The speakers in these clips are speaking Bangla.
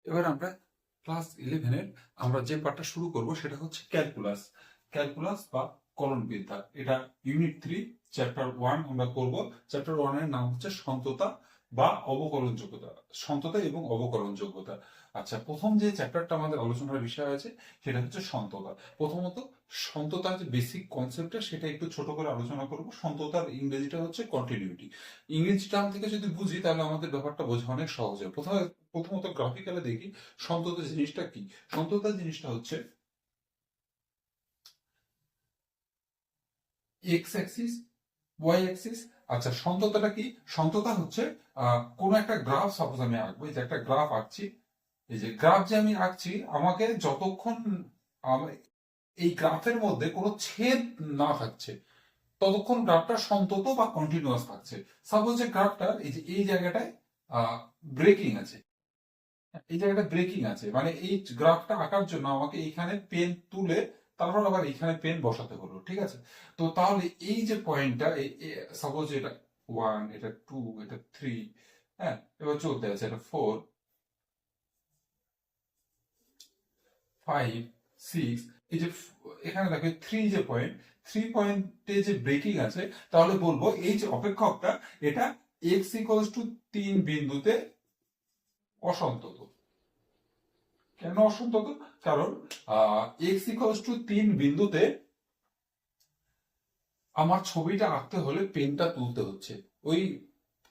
এবার আমরা ক্লাস 11-এর আমরা যে পার্টটা শুরু করব সেটা হচ্ছে ক্যালকুলাস। ক্যালকুলাস বা কলনবিদ্যা। এটা ইউনিট 3 চ্যাপ্টার 1 আমরা করব। চ্যাপ্টার 1 এর নাম হচ্ছে সন্ততা বা অবকলনযোগ্যতা। সন্ততা এবং অবকলনযোগ্যতা। আচ্ছা, প্রথম যে চ্যাপ্টারটা আমাদের আলোচনার বিষয় আছে সেটা হচ্ছে সন্ততা। প্রথমত সন্ততার যে বেসিক কনসেপ্টটা সেটা একটু ছোট করে আলোচনা করব। সন্ততার ইংরেজিটা হচ্ছে কন্টিনিউটি। ইংরেজি টার্ম থেকে যদি বুঝি তাহলে আমাদের ব্যাপারটা বোঝা অনেক সহজ হয়। প্রথমত গ্রাফিক্যালে দেখি সন্ততা জিনিসটা কি। সন্ততা জিনিসটা হচ্ছে এক্স অ্যাক্সিস, ওয়াই অ্যাক্সিস। আচ্ছা, সন্ততাটা কি? সন্ততা হচ্ছে কোন একটা গ্রাফ সাপোজ আমি আঁকবো। এই যে একটা গ্রাফ আঁকছি, এই যে গ্রাফ যে আমি আঁকছি, আমাকে যতক্ষণ এই গ্রাফের মধ্যে কোনো ছেদ না থাকছে ততক্ষণ গ্রাফটা সন্তত বা কন্টিনিউয়াস থাকছে। সাপোজ যে গ্রাফটা এই যে এই জায়গাটায় ব্রেকিং আছে, এই জায়গাটা ব্রেকিং আছে, মানে এই গ্রাফটা আঁকার জন্য আমাকে এইখানে পেন তুলে তারপর আবার এইখানে পেন বসাতে হলো, ঠিক আছে? তো তাহলে এই যে পয়েন্টটা, সাপোজ এটা 1, এটা 2, এটা 3, হ্যাঁ, এবার চলতে আছে, এটা 4, 5, 6, এই যে এখানে দেখো 3 যে পয়েন্ট, 3 পয়েন্টে যে ব্রেকিং আছে, তাহলে বলবো এই যে অপেক্ষকটা এটা এক্স ইকুয়ালস টু 3 বিন্দুতে অসন্তত। কেন অসন্তত? কারণ এক্স ইকুয়ালস টু 3 বিন্দুতে আমার ছবিটা আঁকতে হলে পেনটা তুলতে হচ্ছে, ওই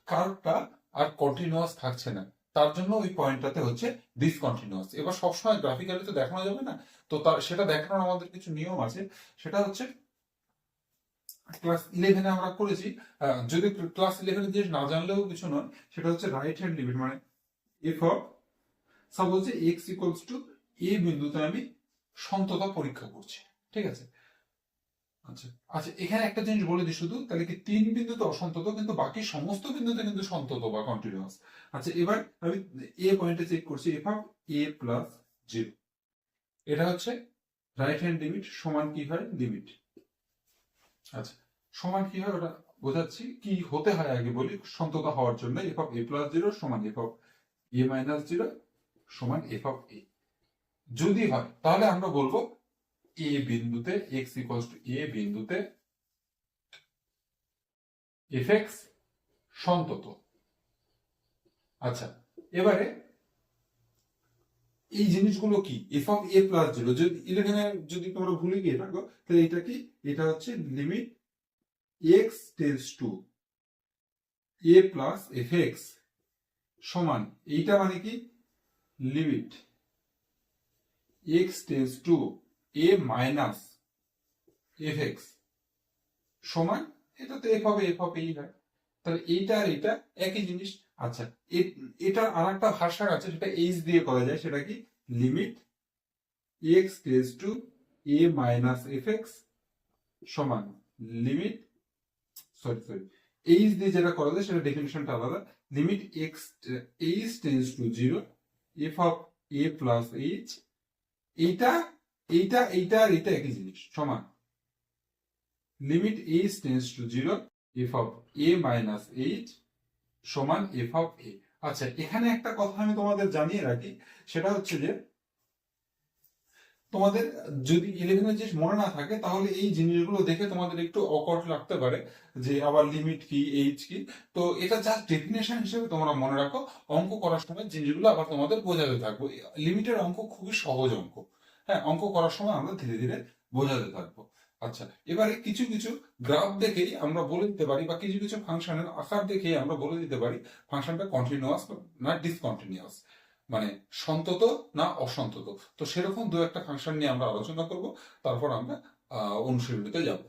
কার্ভটা আর কন্টিনিউয়াস থাকছে না, তার জন্য ওই পয়েন্টটাতে হচ্ছে ডিসকন্টিনিউয়াস। এবার সবসময় গ্রাফিক্যালি তো দেখানো যাবে না, তো তার সেটা দেখানোর আমাদের কিছু নিয়ম আছে। সেটা হচ্ছে ক্লাস 11-এ আমরা করেছি। যদি ক্লাস 11-এর জিনিস না জানলেও কিছু নয়, সেটা হচ্ছে রাইট হ্যান্ড লিমিট, মানে এফ অফ সাপোজ যে এক্স ইকুয়ালস টু এ বিন্দুতে আমি সন্ততা পরীক্ষা করছি, ঠিক আছে? আচ্ছা আচ্ছা, এখানে একটা জিনিস বলে দিই শুধু, তাহলে কি 3 বিন্দুতে অসন্তত কিন্তু বাকি সমস্ত বিন্দুতে কিন্তু সন্তত বা কন্টিনিউয়াস। আচ্ছা, এবার আমি এ পয়েন্টে চেক করছি, এফ অফ এ প্লাস 0, এটা হচ্ছে রাইট হ্যান্ড লিমিট। সমান কি হয়? লিমিট। আচ্ছা, সমান কি হয় ওটা বোঝাচ্ছি। কি হতে হয় আগে বলি সন্ততা হওয়ার জন্য। এফ অফ এ প্লাস 0 সমান এফ অফ এ মাইনাস 0 সমান এফ অফ এ। যদি হয় তাহলে আমরা বলবো এ বিন্দুতে এক্স ইকুয়ালস টু এ বিন্দুতে এফ এক্স সন্তত। আচ্ছা, এবারে এই জিনিসগুলো কি? এফ অফ এ প্লাস 0, যদি 11-এ যদি তোমরা ভুলে গিয়ে থাকো তাহলে এটা কি? এটা হচ্ছে limit x tends to A plus F x সমান, এইটা মানে কি? Limit x tends to A minus F x সমান, এটা তো এফ অফ এই হয়, তাহলে এইটা আর এটা একই জিনিস। আচ্ছা, এটা আর একটা ভাষা আছে, সেটা এইচ দিয়ে করা যায়। সেটা কি? Limit x tends to A minus F x সমান লিমিট, সরি, এইচ দিয়ে যেটা করা যায় সেটা ডেফিনিশনটা আলাদা। Limit x H tends to 0 F of a plus H, এইটা এইটা আর এটা একই জিনিস, সমান limit H tends to 0 F of a minus H সমান এফ অফ এ। আচ্ছা, এখানে একটা কথা আমি তোমাদের জানিয়ে রাখি, সেটা হচ্ছে যে তোমাদের যদি 11-এর জিনিস মনে না থাকে তাহলে এই জিনিসগুলো দেখে তোমাদের একটু অকওয়ার্ড লাগতে পারে, যে আবার লিমিট কি, এইচ কি। তো এটা জাস্ট ডেফিনেশন হিসেবে তোমরা মনে রাখো, অঙ্ক করার সময় জিনিসগুলো আবার তোমাদের বোঝাতে থাকবো। লিমিটের অঙ্ক খুবই সহজ অঙ্ক, হ্যাঁ, অঙ্ক করার সময় আমরা ধীরে ধীরে বোঝাতে থাকবো। আচ্ছা, এবারে কিছু কিছু গ্রাফ দেখেই আমরা বলে দিতে পারি, বা কিছু কিছু ফাংশনের আকার দেখেই আমরা বলে দিতে পারি ফাংশনটা কন্টিনিউয়াস না ডিসকন্টিনিউয়াস, মানে সন্তত না অসন্তত। তো সেরকম দু একটা ফাংশন নিয়ে আমরা আলোচনা করব, তারপর আমরা অনুশীলনীতে যাব।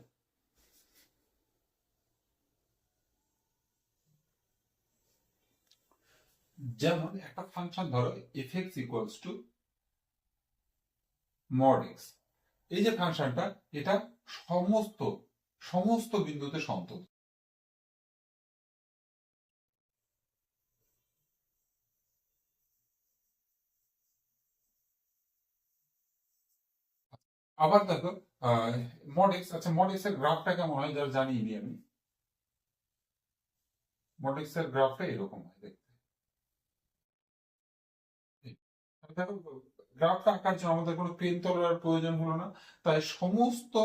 যেমন একটা ফাংশন ধরো F x equals to mod x. এই যে ফাংশনটা, এটা সমস্ত সমস্ত বিন্দুতে সন্তত। আবার দেখো মড এক্স। আচ্ছা, মড এক্স এর গ্রাফটা কেমন হয় যারা জানিয়ে দিই আমি। মড এক্স এর গ্রাফটা এরকম হয় দেখতে। দেখো, গ্রাফটা আঁকার জন্য আমাদের কোনো পেন তোলার প্রয়োজন হলো না, তাই সমস্ত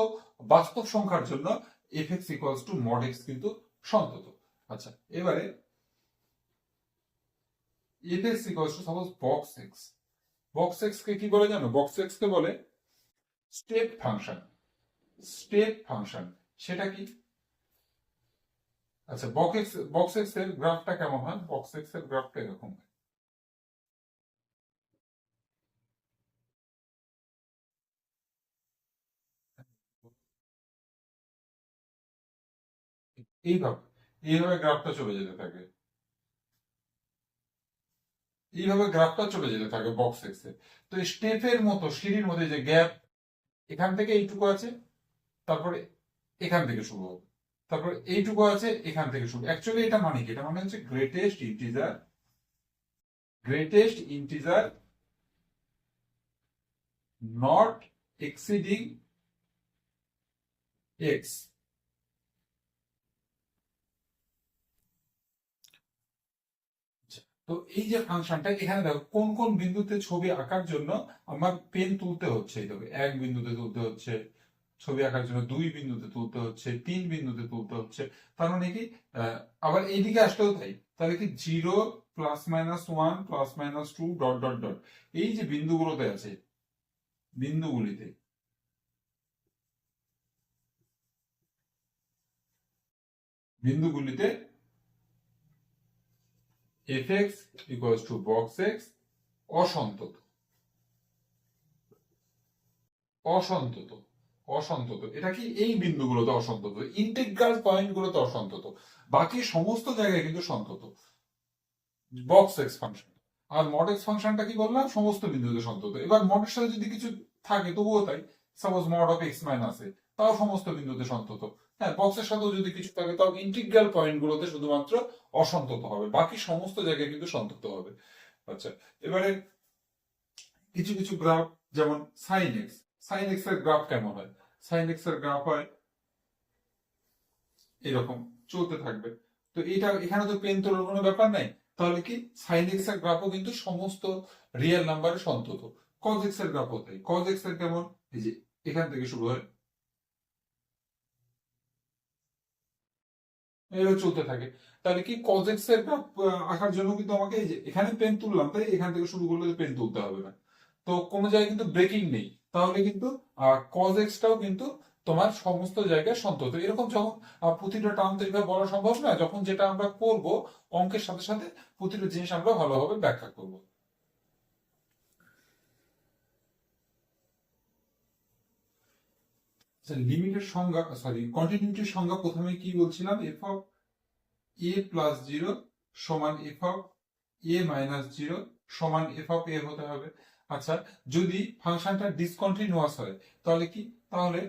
বাস্তব সংখ্যার জন্য f x equals to mod x কিন্তু সন্তত। আচ্ছা, এবারে f x equals to suppose box x. Box x কে কি বলে জানো? বক্স এক্স কে বলে স্টেপ ফাংশন। স্টেপ ফাংশন সেটা কি? আচ্ছা, বক্স এক্স এর গ্রাফটা কেমন হয়? বক্স এক্স এর গ্রাফটা এরকম হয়। এইভাবে এইভাবে গ্রাফটা চলে যেতে থাকে। এইভাবে গ্রাফটা চলে যেতে থাকে বক্স এক্স এ। তো স্টেপের মতো, সিঁড়ির মধ্যে যে গ্যাপ, এখান থেকে এইটুকু আছে, তারপরে এখান থেকে শুরু হবে, তারপরে এইটুকু আছে, এখান থেকে শুরু। অ্যাকচুয়ালি এটা মানে কি? এটা মানে হচ্ছে greatest integer not exceeding x. তো এই যে ফাংশনটা, এখানে দেখো কোন কোন বিন্দুতে ছবি আঁকার জন্য আমার পেন তুলতে হচ্ছে। এই দেখো, এক বিন্দুতে তুলতে হচ্ছে ছবি আঁকার জন্য, দুই বিন্দুতে তুলতে হচ্ছে, তিন বিন্দুতে তুলতে হচ্ছে। তার মানে কি? আবার এইদিকে আসলেও তাই। তাহলে কি 0 +-1 +-2 ডট ডট ডট, এই যে বিন্দুগুলোতে আছে, বিন্দুগুলিতে বিন্দুগুলিতে f x equals to box x অসন্তত। অসন্তত অসন্তত এটা কি? এই বিন্দুগুলোতে অসন্তত, ইন্টিগ্রাল পয়েন্ট গুলোতে অসন্তত, বাকি সমস্ত জায়গায় কিন্তু সন্তত বক্স এক্স ফাংশন। আর মড এক্স ফাংশনটা কি বললাম? সমস্ত বিন্দুতে সন্তত। এবার মডের সাথে যদি কিছু থাকে তবুও তাই, suppose mod of x minus a, তাও সমস্ত বিন্দুতে সন্তত। হ্যাঁ, বক্সের সাথেও যদি কিছু থাকে তাও ইন্টিগ্রাল পয়েন্ট গুলোতে শুধুমাত্র অসন্তত হবে, বাকি সমস্ত জায়গায় কিন্তু সন্তত হবে। আচ্ছা, এবারে কিছু কিছু গ্রাফ, যেমন সাইন এক্স। সাইন এক্স এর গ্রাফ কেমন হয়? সাইন এক্স এর গ্রাফ হয় এরকম, চলতে থাকবে। তো এটা, এখানে তো পেন তোলার কোনো ব্যাপার নাই। তাহলে কি? সাইন এক্স এর গ্রাফও কিন্তু সমস্ত রিয়েল নাম্বারে সন্তত। কজ এক্স এর গ্রাফও তাই। কজ এক্স এর কেমন? এই যে এখান থেকে শুরু হয়, এভাবে চলতে থাকে। তাহলে কি? কজ এক্স এর গ্রাফ আঁকার জন্য কিন্তু আমাকে এই যে এখানে পেন তুললাম, তাই এখান থেকে শুরু করলে পেন তুলতে হবে না। তো কোনো জায়গায় কিন্তু ব্রেকিং নেই। তাহলে কিন্তু কজ এক্সটাও কিন্তু তোমার সমস্ত জায়গায় সন্তত। এরকম যখন প্রতিটা টার্ম তো এইভাবে বলা সম্ভব না, যখন যেটা আমরা করব অঙ্কের সাথে সাথে প্রতিটা জিনিস আমরা ভালোভাবে ব্যাখ্যা করব। লিমিটের সংজ্ঞা, সরি, কন্টিনিউটির সংজ্ঞা প্রথমে কি বলছিলাম? F of a plus zero সমান f of a minus zero সমান এফ অফ এ হতে হবে। আচ্ছা, যদি ফাংশনটা ডিসকন্টিনিউয়াস হয় তাহলে কি? তাহলে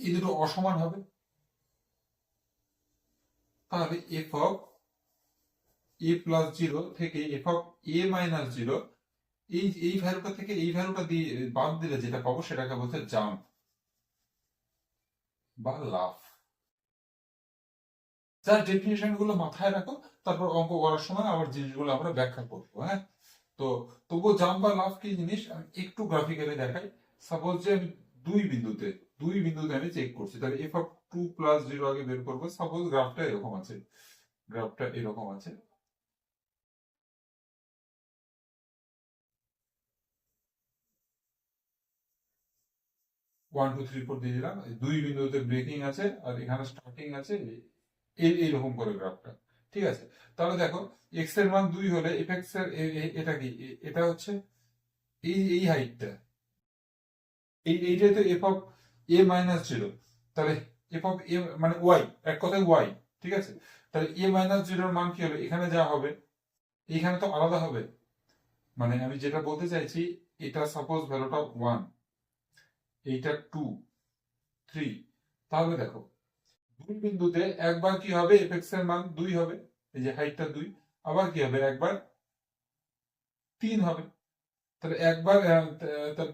এই দুটো অসমান হবে। তাহলে f of a plus zero থেকে f of a minus zero, এই ভ্যালুটা থেকে এই ভ্যালুটা দিয়ে বাদ দিলে যেটা পাবো সেটাকে বলছে জাম্প বা লাফ। যার ডেফিনেশন গুলো মাথায় রাখো, তারপর অঙ্ক করার সময় আবার জিনিসগুলো আমরা ব্যাখ্যা করবো। হ্যাঁ, তো তবুও জাম্প বা লাফ কি জিনিস আমি একটু গ্রাফিক্যালি দেখাই। সাপোজ যে আমি দুই বিন্দুতে আমি চেক করছি, তাহলে এফ অফ 2 + 0 আগে বের করবো। সাপোজ গ্রাফটা এরকম আছে, গ্রাফটা এরকম আছে। 1 2 3 4 দিয়ে দিলাম, দুই বিন্দুতে ব্রেকিং আছে আর এখানে স্টার্টিং আছে, এইরকম করে গ্রাফটা। ঠিক আছে, তাহলে দেখো, এক্স এর মান 2 হলে এফ এক্স এর এটা কি? এটা হচ্ছে এই এই হাইটটা, এইটাই তো F of a minus zero. তাহলে এফ অফ এ মানে ওয়াই, এক কথায় ওয়াই। ঠিক আছে, তাহলে এ মাইনাস জিরোর মান কি হবে? এখানে যা হবে এখানে তো আলাদা হবে। মানে আমি যেটা বলতে চাইছি, এটা সাপোজ ভ্যালুটা 1, এইটা 2 3। তাহলে দেখো, দুই বিন্দুতে একবার কি হবে? এফ এক্স এর মান 2 হবে, এই যে হাইটটা 2। আবার কি হবে? একবার 3 হবে। তাহলে একবার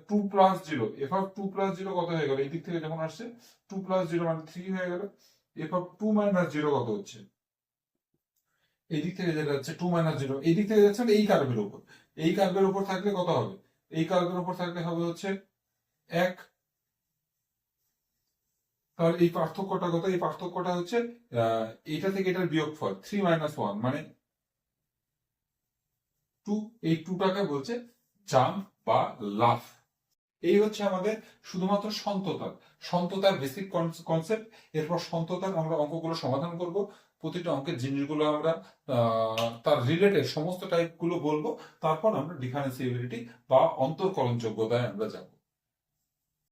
2 + 0, এফ অফ 2 + 0 কত হয়ে গেল? এই দিক থেকে যখন আসছে 2 + 0 মানে 3 হয়ে গেল। এফ অফ 2 - 0 কত হচ্ছে? এই দিক থেকে যেটা যাচ্ছে 2 - 0, এই দিক থেকে যাচ্ছে মানে এই কার্ভের উপর। এই কার্ভের উপর থাকলে কত হবে? এই কার্ভের উপর থাকলে হবে হচ্ছে 1। তাহলে এই পার্থক্যটা কত? এই পার্থক্যটা হচ্ছে এটা থেকে এটার বিয়োগফল 3 - 1 মানে 2। এই 2টাকে বলছে জাম্প বা লাফ। এই হচ্ছে আমাদের শুধুমাত্র সন্ততার বেসিক কনসেপ্ট। এরপর সন্ততার আমরা অঙ্কগুলো সমাধান করব। প্রতিটা অঙ্কের জিনিসগুলো আমরা তার রিলেটেড সমস্ত টাইপ গুলো বলবো। তারপর আমরা ডিফারেন্সিয়েবিলিটি বা অন্তরকলনযোগ্যতায় আমরা যাব।